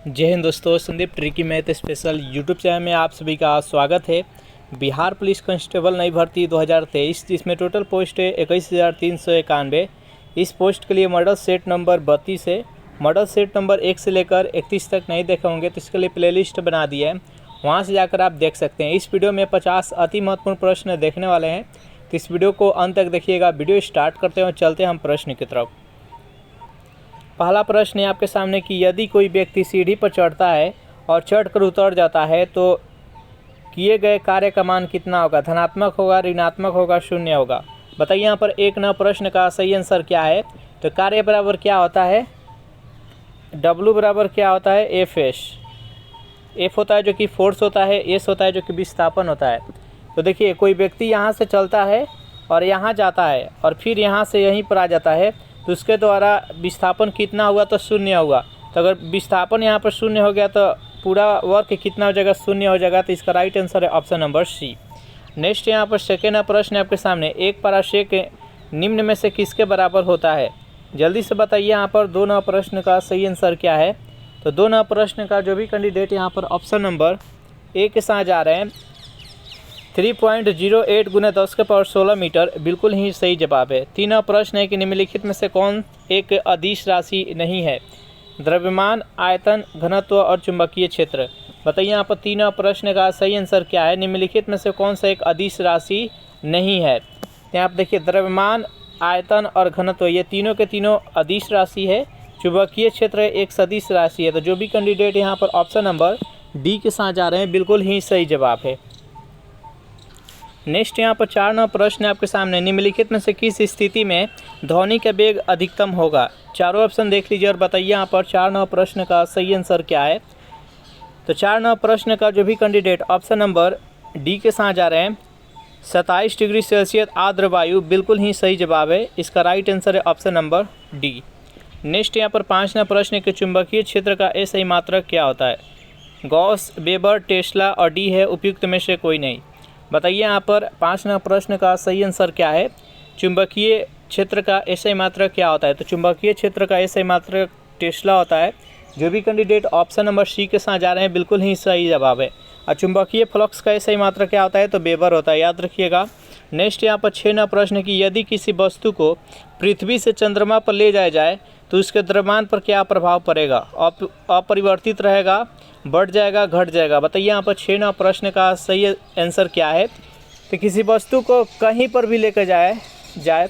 जय हिंद दोस्तों, Sandeep tricky math special YouTube channel में आप सभी का स्वागत है। बिहार पुलिस कांस्टेबल नई भर्ती 2023 जिसमें टोटल पोस्ट है 21,391। इस पोस्ट के लिए मॉडल सेट नंबर 32 है। मॉडल सेट नंबर 1 से लेकर 31 तक नहीं देखे होंगे तो इसके लिए प्लेलिस्ट बना दी है, वहाँ से जाकर आप देख सकते हैं। इस वीडियो में 50 अति महत्वपूर्ण प्रश्न देखने वाले हैं, तो इस वीडियो को अंत तक देखिएगा। वीडियो स्टार्ट करते हैं और चलते हैं हम प्रश्न की तरफ। पहला प्रश्न है आपके सामने कि यदि कोई व्यक्ति सीढ़ी पर चढ़ता है और चढ़कर उतर जाता है तो किए गए कार्य का मान कितना होगा? धनात्मक होगा, ऋणात्मक होगा, शून्य होगा? बताइए यहाँ पर एक नंबर प्रश्न का सही आंसर क्या है। तो कार्य बराबर क्या होता है? W बराबर क्या होता है? F S. एफ होता है जो कि फोर्स होता है, एस होता है जो कि विस्थापन होता है। तो देखिए कोई व्यक्ति यहाँ से चलता है और यहाँ जाता है और फिर यहाँ से यहीं पर आ जाता है, तो उसके द्वारा विस्थापन कितना हुआ? तो शून्य हुआ। तो अगर विस्थापन यहाँ पर शून्य हो गया तो पूरा वर्क कितना हो जाएगा? शून्य हो जाएगा। तो इसका राइट आंसर है ऑप्शन नंबर सी। नेक्स्ट यहाँ पर सेकेंड प्रश्न है आपके सामने, एक पाराशेक निम्न में से किसके बराबर होता है? जल्दी से बताइए यहाँ पर दो नंबर प्रश्न का सही आंसर क्या है। तो दो नंबर प्रश्न का जो भी कैंडिडेट यहाँ पर ऑप्शन नंबर ए के साथ जा रहे हैं 3.08 × 10⁻16 मीटर बिल्कुल ही सही जवाब है। तीन प्रश्न है कि निम्नलिखित में से कौन एक अदिश राशि नहीं है? द्रव्यमान, आयतन, घनत्व और चुंबकीय क्षेत्र। बताइए यहाँ पर तीन प्रश्न का सही आंसर क्या है। निम्नलिखित में से कौन सा एक अदिश राशि नहीं है? यहाँ आप देखिए द्रव्यमान, आयतन और घनत्व ये तीनों के तीनों अदिश राशि है। चुंबकीय क्षेत्र एक सदिश राशि है। तो जो भी कैंडिडेट यहाँ पर ऑप्शन नंबर डी के साथ जा रहे हैं बिल्कुल ही सही जवाब है। नेक्स्ट यहाँ पर 4 नंबर प्रश्न है आपके सामने, निम्नलिखित में से किस स्थिति में ध्वनि का वेग अधिकतम होगा? चारों ऑप्शन देख लीजिए और बताइए यहाँ पर 4 नंबर प्रश्न का सही आंसर क्या है। तो 4 नंबर प्रश्न का जो भी कैंडिडेट ऑप्शन नंबर डी के साथ जा रहे हैं 27 डिग्री सेल्सियस आर्द्र वायु बिल्कुल ही सही जवाब है। इसका राइट आंसर है ऑप्शन नंबर डी। नेक्स्ट यहाँ पर 5 नंबर प्रश्न के चुंबकीय क्षेत्र का SI मात्रक क्या होता है? गॉस, वेबर, टेस्ला और डी है उपयुक्त में से कोई नहीं। बताइए यहाँ पर 5 नंबर प्रश्न का सही आंसर क्या है। चुंबकीय क्षेत्र का SI मात्रक क्या होता है? तो चुंबकीय क्षेत्र का SI मात्रक टेस्ला होता है। जो भी कैंडिडेट ऑप्शन नंबर सी के साथ जा रहे हैं बिल्कुल ही सही जवाब है। और चुंबकीय फ्लक्स का SI मात्रक क्या होता है? तो वेबर होता है, याद रखिएगा। नेक्स्ट यहाँ पर 6 नंबर प्रश्न की यदि किसी वस्तु को पृथ्वी से चंद्रमा पर ले जाया जाए तो उसके द्रव्यमान पर क्या प्रभाव पड़ेगा? अपरिवर्तित रहेगा, बढ़ जाएगा, घट जाएगा? बताइए यहाँ पर 6 नंबर प्रश्न का सही आंसर क्या है। तो किसी वस्तु को कहीं पर भी लेकर जाए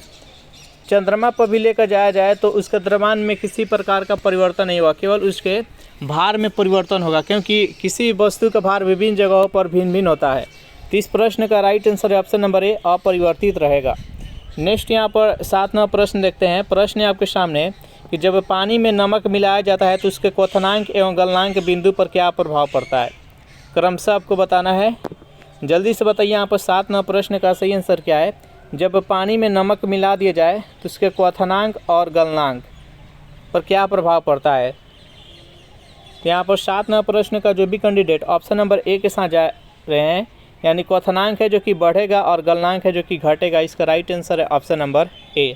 चंद्रमा पर भी लेकर जाया जाए तो उसके द्रव्यमान में किसी प्रकार का परिवर्तन नहीं होगा, केवल उसके भार में परिवर्तन होगा, क्योंकि किसी वस्तु का भार विभिन्न जगहों पर भिन्न भिन्न होता है। तो इस प्रश्न का राइट आंसर है ऑप्शन नंबर ए, अपरिवर्तित रहेगा। नेक्स्ट यहाँ पर 7 नंबर प्रश्न देखते हैं। प्रश्न है आपके सामने कि जब पानी में नमक मिलाया जाता है तो उसके क्वथनांक एवं गलनांक बिंदु पर क्या प्रभाव पड़ता है? क्रमशः आपको बताना है। जल्दी से बताइए यहाँ पर 7 नंबर प्रश्न का सही आंसर क्या है। जब पानी में नमक मिला दिया जाए तो उसके क्वथनांक और गलनांक पर क्या प्रभाव पड़ता है? तो यहाँ पर 7 नंबर प्रश्न का जो भी कैंडिडेट ऑप्शन नंबर ए के साथ जा रहे हैं, यानी क्वथनांक है जो कि बढ़ेगा और गलनांक है जो कि घटेगा। इसका राइट आंसर है ऑप्शन नंबर ए।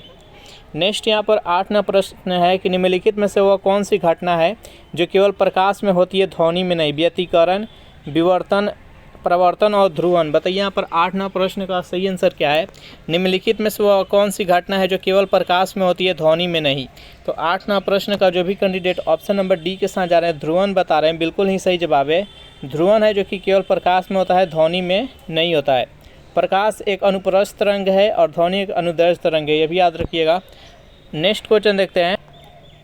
नेक्स्ट यहाँ पर 8 नंबर प्रश्न है कि निम्नलिखित में से वह कौन सी घटना है जो केवल प्रकाश में होती है, ध्वनि में नहीं? व्यतिकरण, विवर्तन, प्रवर्तन और ध्रुवण। बताइए यहाँ पर 8 नंबर प्रश्न का सही आंसर क्या है। निम्नलिखित में से वह कौन सी घटना है जो केवल प्रकाश में होती है, ध्वनि में नहीं? तो 8 नंबर प्रश्न का जो भी कैंडिडेट ऑप्शन नंबर डी के साथ जा रहे हैं ध्रुवण बता रहे हैं, बिल्कुल ही सही जवाब है। ध्रुवण है जो कि केवल प्रकाश में होता है, ध्वनि में नहीं होता है। प्रकाश एक अनुप्रस्थ तरंग है और ध्वनि एक अनुदैर्ध्य तरंग है, ये भी याद रखिएगा। नेक्स्ट क्वेश्चन देखते हैं।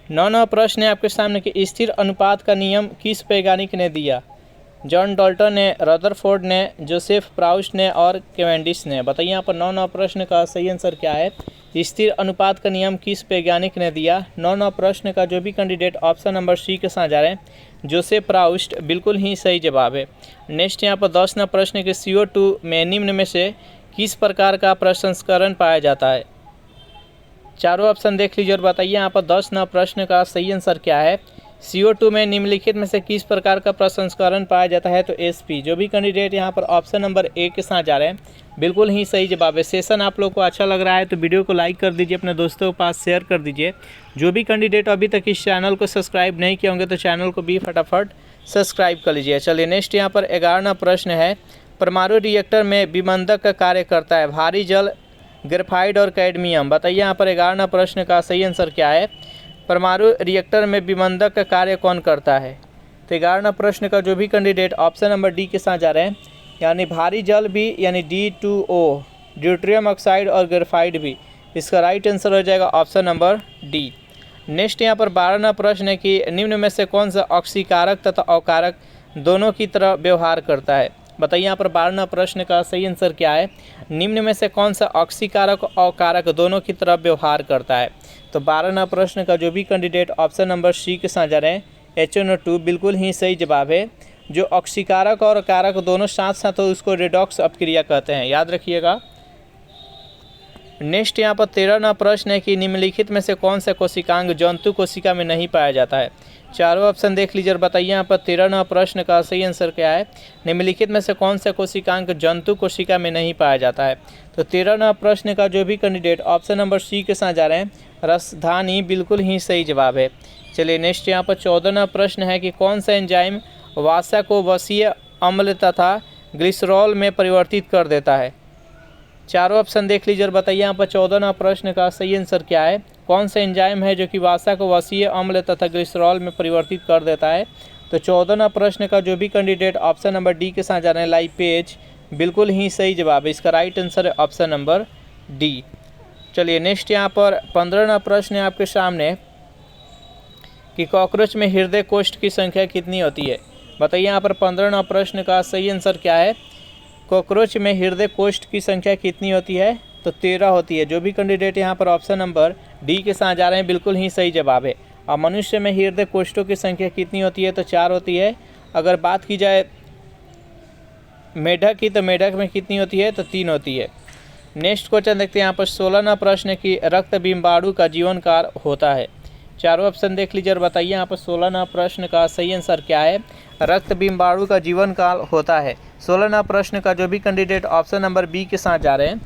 9 नंबर प्रश्न है आपके सामने कि स्थिर अनुपात का नियम किस वैज्ञानिक ने दिया? जॉन डाल्टन ने, रदरफोर्ड ने, जोसेफ प्राउस्ट ने और कैवेंडिश ने। बताइए यहाँ पर 9 नंबर प्रश्न का सही आंसर क्या है। स्थिर अनुपात का नियम किस वैज्ञानिक ने दिया? 9 नंबर प्रश्न का जो भी कैंडिडेट ऑप्शन नंबर सी के साथ जा रहे हैं जोसेफ प्राउस्ट बिल्कुल ही सही जवाब है। नेक्स्ट यहाँ पर 10 नंबर प्रश्न के CO2 में निम्न में से किस प्रकार का प्रसंस्करण पाया जाता है? चारों ऑप्शन देख लीजिए और बताइए यहाँ पर 10 नंबर प्रश्न का सही आंसर क्या है। CO2 में निम्नलिखित में से किस प्रकार का प्रसंस्करण पाया जाता है? तो SP। जो भी कैंडिडेट यहाँ पर ऑप्शन नंबर ए के साथ जा रहे हैं बिल्कुल ही सही जवाब है। सेशन आप लोग को अच्छा लग रहा है तो वीडियो को लाइक कर दीजिए, अपने दोस्तों के पास शेयर कर दीजिए। जो भी कैंडिडेट अभी तक इस चैनल को सब्सक्राइब नहीं किए होंगे तो चैनल को भी फटाफट सब्सक्राइब कर लीजिए। चलिए नेक्स्ट यहाँ पर 11वां प्रश्न है, परमाणु रिएक्टर में विमंदक का कार्य करता है भारी जल, ग्रेफाइट और कैडमियम। बताइए यहाँ पर 11वां प्रश्न का सही आंसर क्या है? परमाणु रिएक्टर में विमंदक का कार्य कौन करता है? तो 11वां प्रश्न का जो भी कैंडिडेट ऑप्शन नंबर डी के साथ जा रहे हैं यानी भारी जल भी यानी D2O, ड्यूटेरियम ऑक्साइड और ग्रेफाइट भी, इसका राइट आंसर हो जाएगा ऑप्शन नंबर डी। नेक्स्ट यहाँ पर 12वां प्रश्न है कि निम्न में से कौन सा ऑक्सीकारक तथा अवकारक दोनों की तरह व्यवहार करता है? बताइए यहाँ पर 12वां प्रश्न का सही आंसर क्या है? निम्न में से कौन सा ऑक्सीकारक और अवकारक दोनों की तरह व्यवहार करता है? तो 12वां प्रश्न का जो भी कैंडिडेट ऑप्शन नंबर सी के साथ जा रहे हैं HNO2 बिल्कुल ही सही जवाब है। जो ऑक्सीकारक और कारक दोनों साथ साथ हो उसको रेडॉक्स अपक्रिया कहते हैं, याद रखिएगा। नेक्स्ट यहाँ पर 13वां प्रश्न है कि निम्नलिखित में से कौन सा कोशिकांग जंतु कोशिका में नहीं पाया जाता है? चारों ऑप्शन देख लीजिए और बताइए यहाँ पर 13वां प्रश्न का सही आंसर क्या है? निम्नलिखित में से कौन सा कोशिकांग जंतु कोशिका में नहीं पाया जाता है? तो 13वां प्रश्न का जो भी कैंडिडेट ऑप्शन नंबर सी के साथ जा रहे हैं रसधानी बिल्कुल ही सही जवाब है। चलिए नेक्स्ट यहाँ पर 14वां प्रश्न है कि कौन सा एंजाइम वसा को वसीय अम्ल तथा ग्लिसरॉल में परिवर्तित कर देता है? चारों ऑप्शन देख लीजिए और बताइए यहाँ पर 14वां प्रश्न का सही आंसर क्या है? कौन सा एंजाइम है जो कि वसा को वसीय अम्ल तथा ग्लिसरॉल में परिवर्तित कर देता है? तो 14वां प्रश्न का जो भी कैंडिडेट ऑप्शन नंबर डी के साथ जा रहे हैं लाइपेज बिल्कुल ही सही जवाब है। इसका राइट आंसर है ऑप्शन नंबर डी। चलिए नेक्स्ट यहाँ पर 15वां प्रश्न है आपके सामने कि कॉकरोच में हृदय कोष्ठ की संख्या कितनी होती है? बताइए यहाँ पर 15वां प्रश्न का सही आंसर क्या है? कॉकरोच में हृदय कोष्ठ की संख्या कितनी होती है? तो 13 होती है। जो भी कैंडिडेट यहाँ पर ऑप्शन नंबर डी के साथ जा रहे हैं बिल्कुल ही सही जवाब है। और मनुष्य में हृदय कोष्ठों की संख्या कितनी होती है? तो 4 होती है। अगर बात की जाए मेढक की तो मेढक में कितनी होती है? तो 3 होती है। नेक्स्ट क्वेश्चन देखते हैं यहाँ पर 16वां प्रश्न है कि रक्त बिम्बाणु का जीवन काल होता है। चारों ऑप्शन देख लीजिए और बताइए यहाँ पर 16वां प्रश्न का सही आंसर क्या है? रक्त बिम्बाणु का जीवन काल होता है। 16वां प्रश्न का जो भी कैंडिडेट ऑप्शन नंबर बी के साथ जा रहे हैं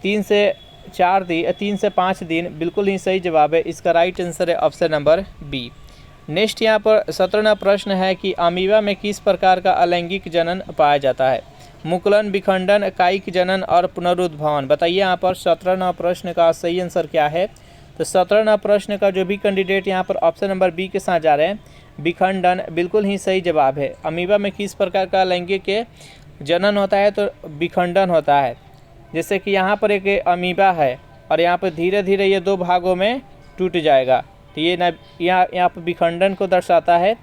3 से 5 दिन बिल्कुल ही सही जवाब है। इसका राइट आंसर है ऑप्शन नंबर बी। नेक्स्ट यहाँ पर 17वां प्रश्न है कि अमीबा में किस प्रकार का अलैंगिक जनन पाया जाता है? मुकुलन, विखंडन, कायिक जनन और पुनरुद्भवन। बताइए यहाँ पर 17वां प्रश्न का सही आंसर क्या है? तो 17वां प्रश्न का जो भी कैंडिडेट यहाँ पर ऑप्शन नंबर बी के साथ जा रहे हैं विखंडन बिल्कुल ही सही जवाब है। अमीबा में किस प्रकार का लैंगिक जनन होता है? तो विखंडन होता है। जैसे कि यहाँ पर एक अमीबा है और यहाँ पर धीरे धीरे ये 2 भागों में टूट जाएगा, तो ये यहाँ पर विखंडन को दर्शाता है।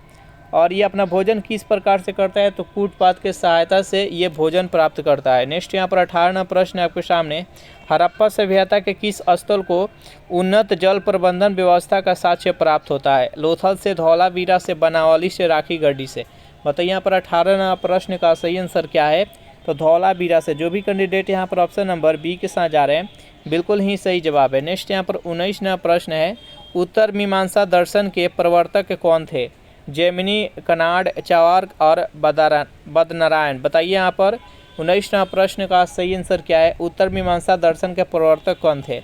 और ये अपना भोजन किस प्रकार से करता है? तो कूटपात के सहायता से ये भोजन प्राप्त करता है। नेक्स्ट यहाँ पर 18वां प्रश्न है आपके सामने, हड़प्पा सभ्यता के किस स्थल को उन्नत जल प्रबंधन व्यवस्था का साक्ष्य प्राप्त होता है? लोथल से, धौलावीरा से, बनावली से, राखी गढ़ी से। बताइए यहाँ पर 18वां प्रश्न का सही आंसर क्या है? तो धौलावीरा से। जो भी कैंडिडेट यहाँ पर ऑप्शन नंबर बी के साथ जा रहे हैं बिल्कुल ही सही जवाब है। नेक्स्ट यहाँ पर 19वां प्रश्न है, उत्तर मीमांसा दर्शन के प्रवर्तक कौन थे? जैमिनी, कनाड, चार्वाक और बदनारायण। बताइए यहाँ पर 19वां प्रश्न का सही आंसर क्या है? उत्तर मीमांसा दर्शन के प्रवर्तक कौन थे?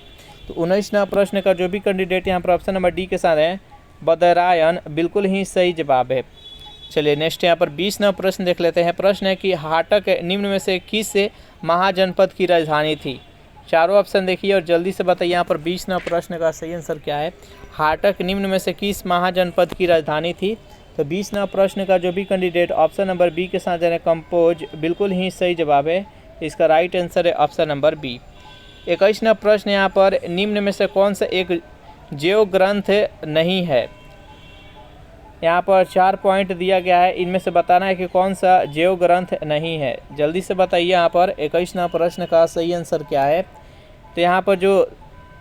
तो 19वां प्रश्न का जो भी कैंडिडेट यहाँ पर ऑप्शन नंबर डी के साथ है बदरायण बिल्कुल ही सही जवाब है। चलिए नेक्स्ट यहाँ पर 20वां प्रश्न देख लेते हैं। प्रश्न है कि हाटक निम्न में से किस महाजनपद की राजधानी थी? चारों ऑप्शन देखिए और जल्दी से बताइए यहाँ पर 20वां प्रश्न का सही आंसर क्या है? हाटक निम्न में से किस महाजनपद की राजधानी थी? तो 20वां प्रश्न का जो भी कैंडिडेट ऑप्शन नंबर बी के साथ जाने कंपोज बिल्कुल ही सही जवाब है। इसका राइट आंसर है ऑप्शन नंबर बी। 21वां प्रश्न यहाँ पर निम्न में से कौन सा एक जैव ग्रंथ नहीं है? यहाँ पर 4 पॉइंट दिया गया है, इनमें से बताना है कि कौन सा जैव ग्रंथ नहीं है। जल्दी से बताइए यहाँ पर 21वां प्रश्न का सही आंसर क्या है? तो यहाँ पर जो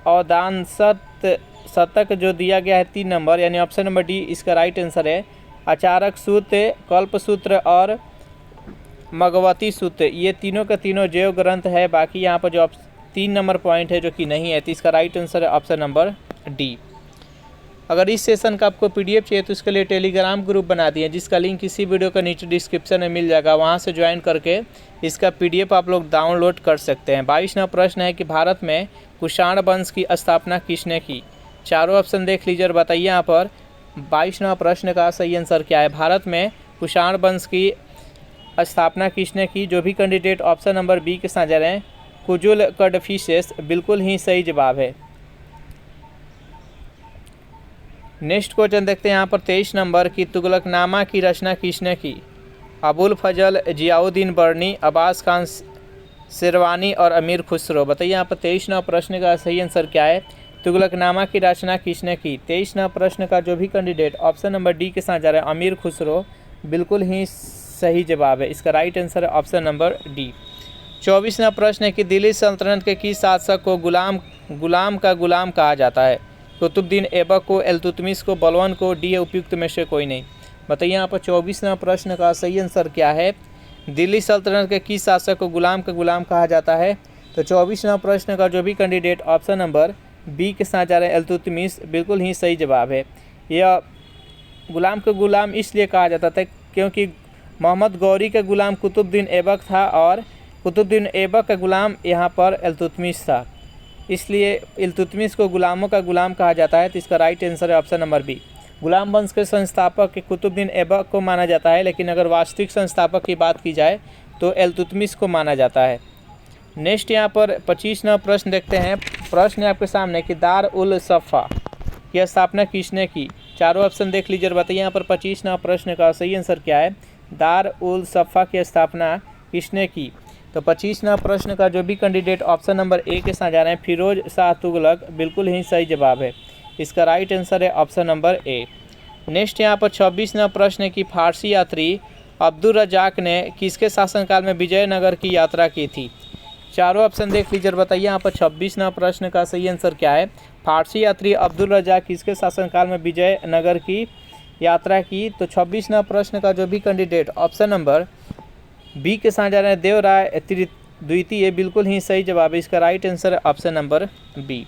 अवदांशत शतक जो दिया गया है 3 नंबर यानी ऑप्शन नंबर डी इसका राइट आंसर है। आचारक सूत्र, कल्पसूत्र और मगवती सूत्र ये तीनों का तीनों जैव ग्रंथ है। बाकी यहाँ पर जो 3 नंबर पॉइंट है जो कि नहीं है, तो इसका राइट आंसर है ऑप्शन नंबर डी। अगर इस सेशन का आपको पीडीएफ चाहिए तो इसके लिए टेलीग्राम ग्रुप बना दिए, जिसका लिंक इसी वीडियो का नीचे डिस्क्रिप्शन में मिल जाएगा। वहां से ज्वाइन करके इसका पीडीएफ आप लोग डाउनलोड कर सकते हैं। 22वां प्रश्न है कि भारत में कुषाण वंश की स्थापना किसने की? चारों ऑप्शन देख लीजिए और बताइए यहाँ पर 22वां प्रश्न का सही आंसर क्या है। भारत में कुषाण वंश की स्थापना किसने की? जो भी कैंडिडेट ऑप्शन नंबर बी के साथ जा रहे हैं, कुजुल कडफिसेस, बिल्कुल ही सही जवाब है। नेक्स्ट क्वेश्चन देखते हैं यहाँ पर 23 नंबर की तुगलकनामा की रचना किसने की? अबुल फजल, जियाउद्दीन बर्नी, अब्बास खान शेरवानी और अमीर खुसरो। बताइए यहाँ पर 23वां प्रश्न का सही आंसर क्या है। तुगलकनामा की रचना किसने की? 23वां प्रश्न का जो भी कैंडिडेट ऑप्शन नंबर डी के साथ जा रहा है, अमीर खुसरो, बिल्कुल ही सही जवाब है। इसका राइट आंसर है ऑप्शन नंबर डी। 24वां प्रश्न है कि दिल्ली सल्तनत के किस शासक को गुलाम का गुलाम कहा जाता है? कुतुबुद्दीन ऐबक को, इल्तुतमिश को, बलबन को, डी उपयुक्त में से कोई नहीं। बताइए यहाँ पर 24वां प्रश्न का सही आंसर क्या है। दिल्ली सल्तनत के किस शासक को गुलाम का गुलाम कहा जाता है? तो 24वां प्रश्न का जो भी कैंडिडेट ऑप्शन नंबर बी के साथ जा रहे हैं, इल्तुतमिश, बिल्कुल ही सही जवाब है। यह गुलाम का गुलाम इसलिए कहा जाता था क्योंकि मोहम्मद गौरी का गुलाम कुतुबुद्दीन ऐबक था और कुतुबुद्दीन ऐबक का गुलाम यहाँ पर इल्तुतमिश था, इसलिए इल्तुतमिश को गुलामों का गुलाम कहा जाता है। तो इसका राइट आंसर है ऑप्शन नंबर बी। गुलाम वंश के संस्थापक कुतुबुद्दीन ऐबक को माना जाता है, लेकिन अगर वास्तविक संस्थापक की बात की जाए तो इल्तुतमिश को माना जाता है। नेक्स्ट यहाँ पर 25वां प्रश्न देखते हैं। प्रश्न है आपके सामने कि दार उल सफ़ा की स्थापना किसने की? चारों ऑप्शन देख लीजिए और बताइए यहाँ पर 25वां प्रश्न का सही आंसर क्या है। दार उल सफ़ा की स्थापना किसने की? तो 25वां प्रश्न का जो भी कैंडिडेट ऑप्शन नंबर ए के साथ जा रहे हैं, फिरोज शाह तुगलक, बिल्कुल ही सही जवाब है। इसका राइट आंसर है ऑप्शन नंबर ए। नेक्स्ट यहाँ पर 26वां प्रश्न है कि फारसी यात्री अब्दुल रज़ाक ने किसके शासनकाल में विजयनगर की यात्रा की थी? चारों ऑप्शन देख लीजिए और बताइए यहाँ पर 26वां प्रश्न का सही आंसर क्या है। फारसी यात्री अब्दुल रज़ाक किसके शासनकाल में विजयनगर की यात्रा की? तो 26वां प्रश्न का जो भी कैंडिडेट ऑप्शन नंबर बी के साथ जा रहे हैं, देवराय द्वितीय, बिल्कुल ही सही जवाब है। इसका राइट आंसर है ऑप्शन नंबर बी।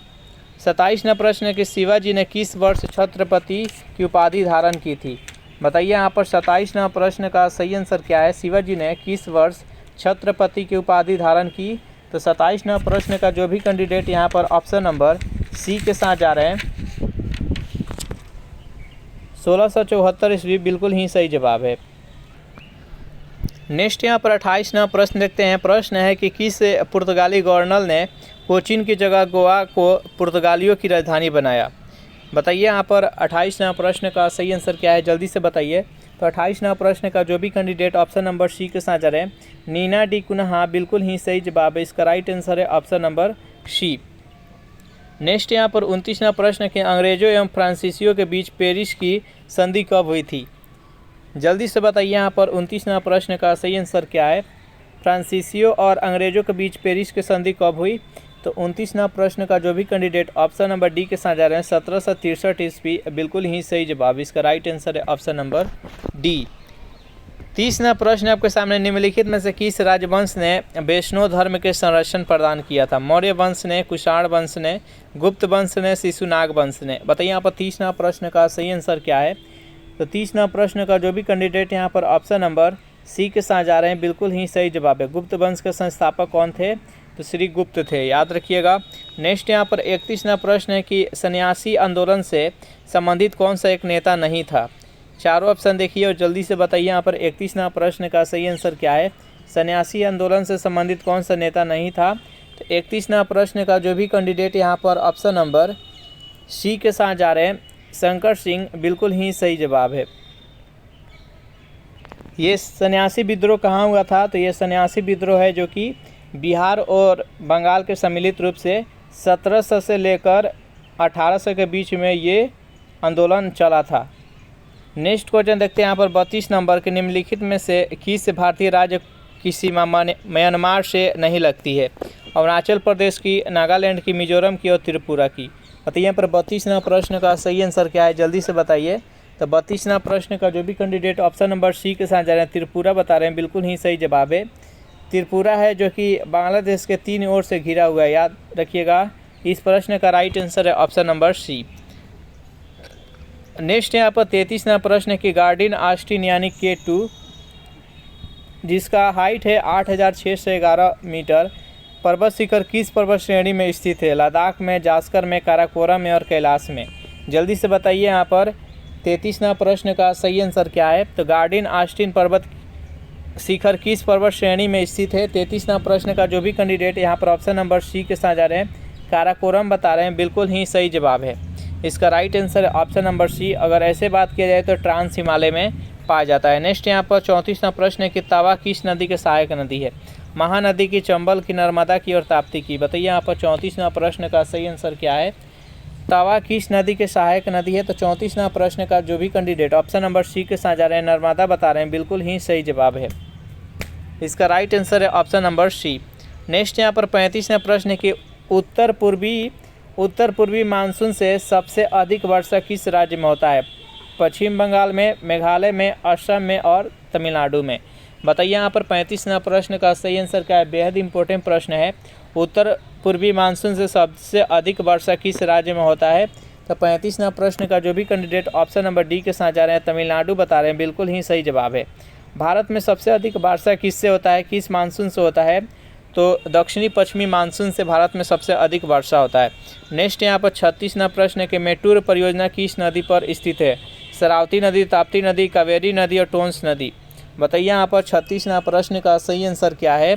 27वां प्रश्न है कि शिवाजी ने किस वर्ष छत्रपति की उपाधि धारण की थी? बताइए यहाँ पर 27वां प्रश्न का सही आंसर क्या है। शिवाजी ने किस वर्ष छत्रपति की उपाधि धारण की? तो 27वां प्रश्न का जो भी कैंडिडेट यहाँ पर ऑप्शन नंबर सी के साथ जा रहे हैं, 1674 ईस्वी, बिल्कुल ही सही जवाब है। नेक्स्ट यहाँ पर 28वां प्रश्न देखते हैं। प्रश्न है कि किस पुर्तगाली गवर्नर ने कोचीन की जगह गोवा को पुर्तगालियों की राजधानी बनाया? बताइए यहाँ पर 28वां प्रश्न का सही आंसर क्या है, जल्दी से बताइए। तो 28वां प्रश्न का जो भी कैंडिडेट ऑप्शन नंबर सी के साथ जा रहे हैं, नीना डी कुन्हा, बिल्कुल ही सही जवाब है। इसका राइट आंसर है ऑप्शन नंबर सी। नेक्स्ट यहाँ पर 29वां प्रश्न के अंग्रेजों एवं फ्रांसीसियों के बीच पेरिस की संधि कब हुई थी? जल्दी से बताइए यहाँ पर 29वां प्रश्न का सही आंसर क्या है। फ्रांसीसियों और अंग्रेजों के बीच पेरिस की संधि कब हुई? तो 29वां प्रश्न का जो भी कैंडिडेट ऑप्शन नंबर डी के साथ जा रहे हैं, 1763 ईस्वी, बिल्कुल ही सही जवाब। इसका राइट आंसर है ऑप्शन नंबर डी। 30वां प्रश्न आपके सामने, निम्नलिखित में से किस राजवंश ने वैष्णव धर्म के संरक्षण प्रदान किया था? मौर्य वंश ने, कुषाण वंश ने, गुप्त वंश ने, शिशुनाग वंश ने। बताइए यहाँ पर 30वां प्रश्न का सही आंसर क्या है। तो 30वां प्रश्न का जो भी कैंडिडेट यहाँ पर ऑप्शन नंबर सी के साथ जा रहे हैं, बिल्कुल ही सही जवाब है। गुप्त वंश के संस्थापक कौन थे? तो श्री गुप्त थे, याद रखिएगा। नेक्स्ट यहाँ पर 31वां प्रश्न है कि सन्यासी आंदोलन से संबंधित कौन सा एक नेता नहीं था? चारों ऑप्शन देखिए और जल्दी से बताइए यहाँ पर 31वां प्रश्न का सही आंसर क्या है। सन्यासी आंदोलन से संबंधित कौन सा नेता नहीं था? तो 31वां प्रश्न का जो भी कैंडिडेट यहाँ पर ऑप्शन नंबर सी के साथ जा रहे हैं, शंकर सिंह, बिल्कुल ही सही जवाब है। ये सन्यासी विद्रोह कहाँ हुआ था? तो ये सन्यासी विद्रोह है जो कि बिहार और बंगाल के सम्मिलित रूप से 1700 से लेकर 1800 के बीच में ये आंदोलन चला था। नेक्स्ट क्वेश्चन देखते हैं यहाँ पर 32 नंबर के, निम्नलिखित में से किस भारतीय राज्य की सीमा म्यांमार से नहीं लगती है? अरुणाचल प्रदेश की, नागालैंड की, मिजोरम की और त्रिपुरा की। बताइए यहाँ पर 32वां प्रश्न का सही आंसर क्या है, जल्दी से बताइए। तो 32वां प्रश्न का जो भी कैंडिडेट ऑप्शन नंबर सी के साथ जा रहे हैं, त्रिपुरा बता रहे हैं, बिल्कुल ही सही जवाब है। त्रिपुरा है जो कि बांग्लादेश के 3 ओर से घिरा हुआ है, याद रखिएगा। इस प्रश्न का राइट आंसर है ऑप्शन नंबर सी। नेक्स्ट यहाँ पर 33वां प्रश्न है कि गार्डियन ऑस्टिन यानी K2 जिसका हाइट है 8,611 मीटर, पर्वत शिखर किस पर्वत श्रेणी में स्थित है? लद्दाख में, जास्कर में, काराकोरम में और कैलाश में। जल्दी से बताइए यहाँ पर 33वां प्रश्न का सही आंसर क्या है? तो गार्डियन ऑस्टिन पर्वत शिखर किस पर्वत श्रेणी में स्थित है? 33वां प्रश्न का जो भी कैंडिडेट यहाँ पर ऑप्शन नंबर सी के साथ जा रहे हैं, काराकोरम बता रहे हैं, बिल्कुल ही सही जवाब है। इसका राइट आंसर है ऑप्शन नंबर सी। अगर ऐसे बात किया जाए तो ट्रांस हिमालय में पाया जाता है। नेक्स्ट यहाँ पर 34वां प्रश्न है कि तवा किस नदी की सहायक नदी है? महानदी की, चंबल की, नर्मदा की और ताप्ती की। बताइए यहाँ पर 34वां प्रश्न का सही आंसर क्या है? तवा किस नदी के सहायक नदी है? तो 34वां प्रश्न का जो भी कैंडिडेट ऑप्शन नंबर सी के साथ जा रहे हैं, नर्मदा बता रहे हैं, बिल्कुल ही सही जवाब है। इसका राइट आंसर है ऑप्शन नंबर सी। नेक्स्ट यहाँ पर 35वां प्रश्न है कि उत्तर पूर्वी मानसून से सबसे अधिक वर्षा किस राज्य में होता है? पश्चिम बंगाल में, मेघालय में, असम में और तमिलनाडु में। बताइए यहाँ पर 35वां प्रश्न का सही आंसर क्या है? बेहद इंपॉर्टेंट प्रश्न है। उत्तर पूर्वी मानसून से सबसे अधिक वर्षा किस राज्य में होता है? तो 35वां प्रश्न का जो भी कैंडिडेट ऑप्शन नंबर डी के साथ जा रहे हैं, तमिलनाडु बता रहे हैं, बिल्कुल ही सही जवाब है। भारत में सबसे अधिक वर्षा किससे होता है, किस मानसून से होता है? तो दक्षिणी पश्चिमी मानसून से भारत में सबसे अधिक वर्षा होता है। नेक्स्ट यहाँ पर 36वां प्रश्न है कि मेट्टूर परियोजना किस नदी पर स्थित है? शरावती नदी, ताप्ती नदी, कावेरी नदी और टोंस नदी। बताइए यहाँ पर 36वां प्रश्न का सही आंसर क्या है?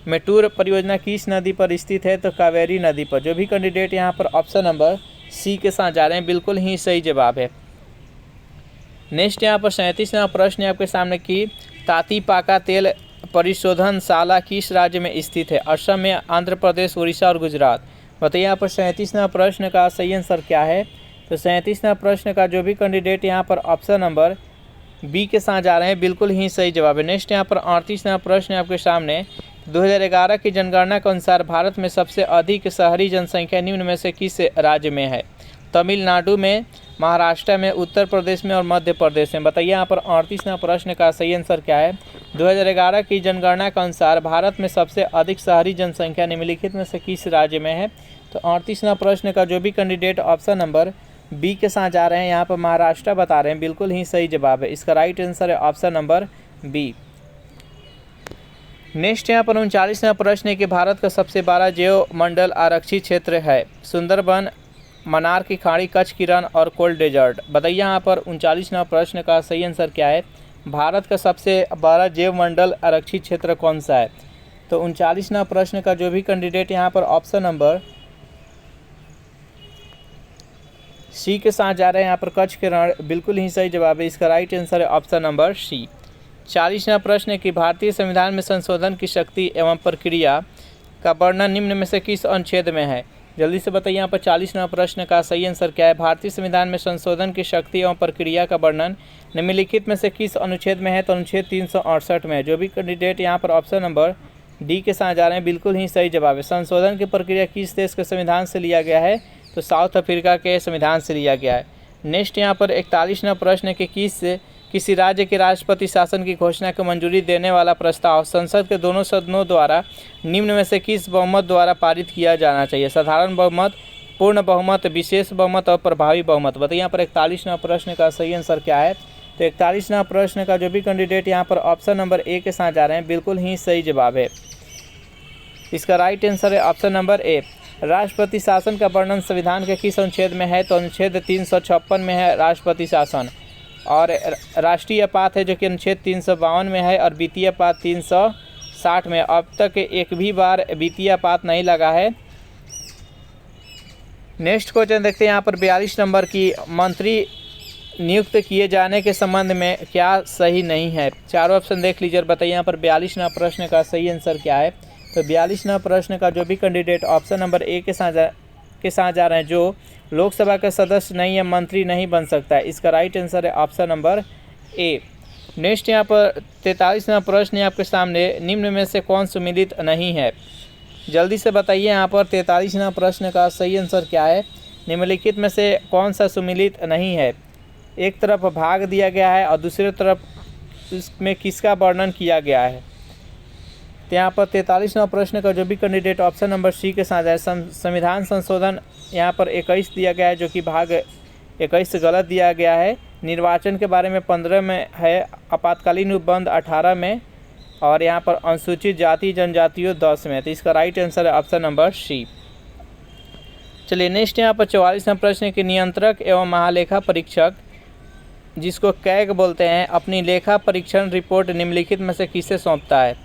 मेट्टूर परियोजना किस नदी पर स्थित है? तो कावेरी नदी पर। जो भी कैंडिडेट यहाँ पर ऑप्शन नंबर सी के साथ जा रहे हैं, बिल्कुल ही सही जवाब है। नेक्स्ट यहाँ पर 37वां प्रश्न है आपके सामने कि तातीपाका तेल परिशोधनशाला किस राज्य में स्थित है? असम में, आंध्र प्रदेश, उड़ीसा और गुजरात। बताइए यहाँ पर 37वां प्रश्न का सही आंसर क्या है? तो 37वां प्रश्न का जो भी कैंडिडेट यहाँ पर ऑप्शन नंबर बी के साथ जा रहे हैं, बिल्कुल ही सही जवाब है। नेक्स्ट यहाँ पर 38वां प्रश्न है आपके सामने। 2011 की जनगणना के अनुसार भारत में सबसे अधिक शहरी जनसंख्या निम्न में से किस राज्य में है? तमिलनाडु में, महाराष्ट्र में, उत्तर प्रदेश में और मध्य प्रदेश में। बताइए यहाँ पर 38वां प्रश्न का सही आंसर क्या है? 2011 की जनगणना के अनुसार भारत में सबसे अधिक शहरी जनसंख्या निम्नलिखित में से किस राज्य में है? तो 38वां प्रश्न का जो भी कैंडिडेट ऑप्शन नंबर बी के साथ जा रहे हैं, यहाँ पर महाराष्ट्र बता रहे हैं, बिल्कुल ही सही जवाब है। इसका राइट आंसर है ऑप्शन नंबर बी। नेक्स्ट यहाँ पर 39वां प्रश्न है कि भारत का सबसे बड़ा जैव मंडल आरक्षित क्षेत्र है? सुंदरबन, मन्नार की खाड़ी, कच्छ की रण और कोल्ड डेजर्ट। बताइए यहाँ पर 39वां प्रश्न का सही आंसर क्या है? भारत का सबसे बड़ा जैव मंडल आरक्षित क्षेत्र कौन सा है? तो 39वां प्रश्न का जो भी कैंडिडेट यहाँ पर ऑप्शन नंबर सी के साथ जा रहे हैं, यहाँ पर कच्छ के रण, बिल्कुल ही सही जवाब है। इसका राइट आंसर है ऑप्शन नंबर सी। 40वां प्रश्न है कि भारतीय संविधान में संशोधन की शक्ति एवं प्रक्रिया का वर्णन निम्न में से किस अनुच्छेद में है? जल्दी से बताइए यहाँ पर 40वां प्रश्न का सही आंसर क्या है? भारतीय संविधान में संशोधन की शक्ति एवं प्रक्रिया का वर्णन निम्नलिखित में से किस अनुच्छेद में है? तो अनुच्छेद 368 में है। जो भी कैंडिडेट यहाँ पर ऑप्शन नंबर डी के साथ जा रहे हैं, बिल्कुल ही सही जवाब है। संशोधन की प्रक्रिया किस देश के संविधान से लिया गया है? तो साउथ अफ्रीका के संविधान से लिया गया है। नेक्स्ट यहाँ पर 41वां प्रश्न है कि किसी राज्य के राष्ट्रपति शासन की घोषणा को मंजूरी देने वाला प्रस्ताव संसद के दोनों सदनों द्वारा निम्न में से किस बहुमत द्वारा पारित किया जाना चाहिए? साधारण बहुमत, पूर्ण बहुमत, विशेष बहुमत और प्रभावी बहुमत। बताइए यहाँ पर 41वां प्रश्न का सही आंसर क्या है? तो 41वां प्रश्न का जो भी कैंडिडेट यहाँ पर ऑप्शन नंबर ए के साथ जा रहे हैं, बिल्कुल ही सही जवाब है। इसका राइट आंसर है ऑप्शन नंबर ए। राष्ट्रपति शासन का वर्णन संविधान के किस अनुच्छेद में है? तो अनुच्छेद 356 में है राष्ट्रपति शासन। और राष्ट्रीय आपात है जो कि अनुच्छेद 352 में है और वित्तीय आपात 360 में। अब तक एक भी बार वित्तीय आपात नहीं लगा है। नेक्स्ट क्वेश्चन देखते हैं यहाँ पर 42 नंबर की मंत्री नियुक्त किए जाने के संबंध में क्या सही नहीं है? चारों ऑप्शन देख लीजिए और बताइए यहाँ पर 42वां प्रश्न का सही आंसर क्या है? तो 42वां प्रश्न का जो भी कैंडिडेट ऑप्शन नंबर ए के साथ जा रहे हैं, जो लोकसभा का सदस्य नहीं है, मंत्री नहीं बन सकता है। इसका राइट आंसर है ऑप्शन नंबर ए। नेक्स्ट यहाँ पर 43वां प्रश्न है आपके सामने, निम्न में से कौन सुमिलित नहीं है? जल्दी से बताइए यहाँ पर 43वां प्रश्न का सही आंसर क्या है? निम्नलिखित में से कौन सा सुमिलित नहीं है? एक तरफ भाग दिया गया है और दूसरी तरफ इसमें किसका वर्णन किया गया है? तो यहाँ पर 43वां प्रश्न का जो भी कैंडिडेट ऑप्शन नंबर सी के साथ है, संविधान संशोधन यहाँ पर 21 दिया गया है, जो कि भाग 21 गलत दिया गया है। निर्वाचन के बारे में 15 में है, आपातकालीन उपबंध 18 में, और यहाँ पर अनुसूचित जाति जनजातियों 10 में। तो इसका राइट आंसर है ऑप्शन नंबर सी। चलिए नेक्स्ट यहाँ पर 44वां प्रश्न है कि नियंत्रक एवं महालेखा परीक्षक, जिसको कैग बोलते हैं, अपनी लेखा परीक्षण रिपोर्ट निम्नलिखित में से किसे सौंपता है?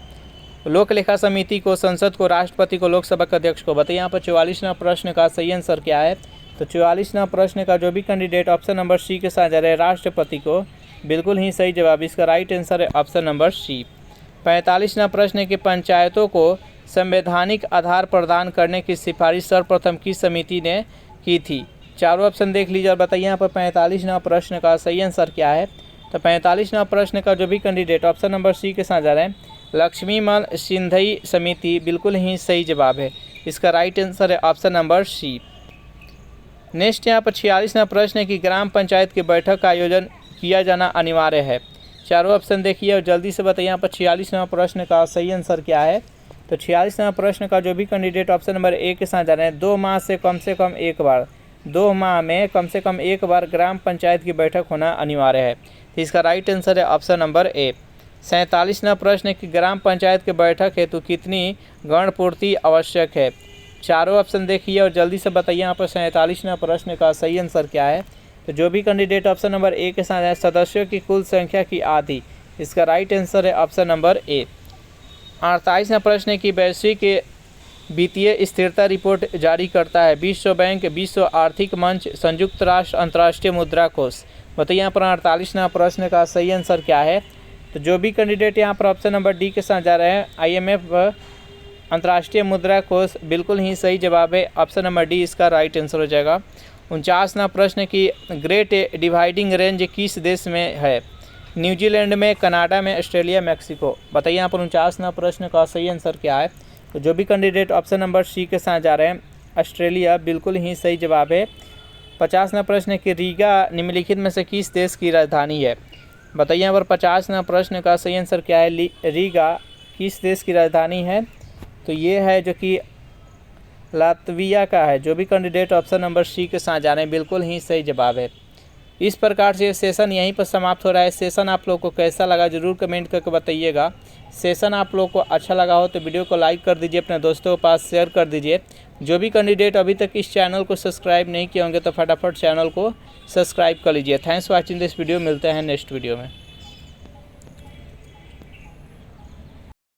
लोक लेखा समिति को, संसद को, राष्ट्रपति को, लोकसभा के अध्यक्ष को। बताइए यहाँ पर 44वां प्रश्न का सही आंसर क्या है? तो 44वां प्रश्न का जो भी कैंडिडेट ऑप्शन नंबर सी के साथ जा रहे हैं, राष्ट्रपति को, बिल्कुल ही सही जवाब। इसका राइट आंसर है ऑप्शन नंबर सी। 45वां प्रश्न है कि पंचायतों को संवैधानिक आधार प्रदान करने की सिफारिश सर्वप्रथम किस समिति ने की थी? चारों ऑप्शन देख लीजिए और बताइए यहाँ पर 45वां प्रश्न का सही आंसर क्या है? तो 45वां प्रश्न का जो भी कैंडिडेट ऑप्शन नंबर सी के साथ जा रहे हैं, लक्ष्मीमल सिंधई समिति, बिल्कुल ही सही जवाब है। इसका राइट आंसर है ऑप्शन नंबर सी। नेक्स्ट यहाँ पर 46वां प्रश्न है कि ग्राम पंचायत की बैठक का आयोजन किया जाना अनिवार्य है। चारों ऑप्शन देखिए और जल्दी से बताइए यहाँ पर 46वां प्रश्न का सही आंसर क्या है? तो 46वां प्रश्न का जो भी कैंडिडेट ऑप्शन नंबर ए के साथ जा रहे हैं, 2 माह से कम एक बार, 2 माह में कम से कम एक बार ग्राम पंचायत की बैठक होना अनिवार्य है। तो इसका राइट आंसर है ऑप्शन नंबर ए। 47वां प्रश्न है कि ग्राम पंचायत की बैठक हेतु कितनी गणपूर्ति आवश्यक है? चारों ऑप्शन देखिए और जल्दी से बताइए यहाँ पर 47वां प्रश्न का सही आंसर क्या है? तो जो भी कैंडिडेट ऑप्शन नंबर ए के साथ है, सदस्यों की कुल संख्या की आधी। इसका राइट आंसर है ऑप्शन नंबर ए। 48वां प्रश्न है कि वैश्विक वित्तीय स्थिरता रिपोर्ट जारी करता है विश्व बैंक, विश्व आर्थिक मंच, संयुक्त राष्ट्र, अंतर्राष्ट्रीय मुद्रा कोष। बताइए यहाँ पर 48वां प्रश्न का सही आंसर क्या है? तो जो भी कैंडिडेट यहाँ पर ऑप्शन नंबर डी के साथ जा रहे हैं, IMF, अंतर्राष्ट्रीय मुद्रा कोष, बिल्कुल ही सही जवाब है। ऑप्शन नंबर डी इसका राइट आंसर हो जाएगा। 49वां प्रश्न की ग्रेट डिवाइडिंग रेंज किस देश में है? न्यूजीलैंड में, कनाडा में, ऑस्ट्रेलिया, मैक्सिको। बताइए यहाँ पर 49वां प्रश्न का सही आंसर क्या है? तो जो भी कैंडिडेट ऑप्शन नंबर सी के साथ जा रहे हैं, ऑस्ट्रेलिया, बिल्कुल ही सही जवाब है। 50वां प्रश्न है कि रीगा निम्नलिखित में से किस देश की राजधानी है? बताइए यहाँ पर 50वां प्रश्न का सही आंसर क्या है? रीगा किस देश की राजधानी है? तो ये है जो कि लातविया का है। जो भी कैंडिडेट ऑप्शन नंबर सी के साथ जा रहे हैं, बिल्कुल ही सही जवाब है। इस प्रकार से सेशन यहीं पर समाप्त हो रहा है। सेशन आप लोग को कैसा लगा ज़रूर कमेंट करके बताइएगा। सेशन आप लोग को अच्छा लगा हो तो वीडियो को लाइक कर दीजिए, अपने दोस्तों के पास शेयर कर दीजिए। जो भी कैंडिडेट अभी तक इस चैनल को सब्सक्राइब नहीं किए होंगे तो फटाफट चैनल को सब्सक्राइब कर लीजिए। Thanks for watching this video. मिलते हैं नेक्स्ट वीडियो में।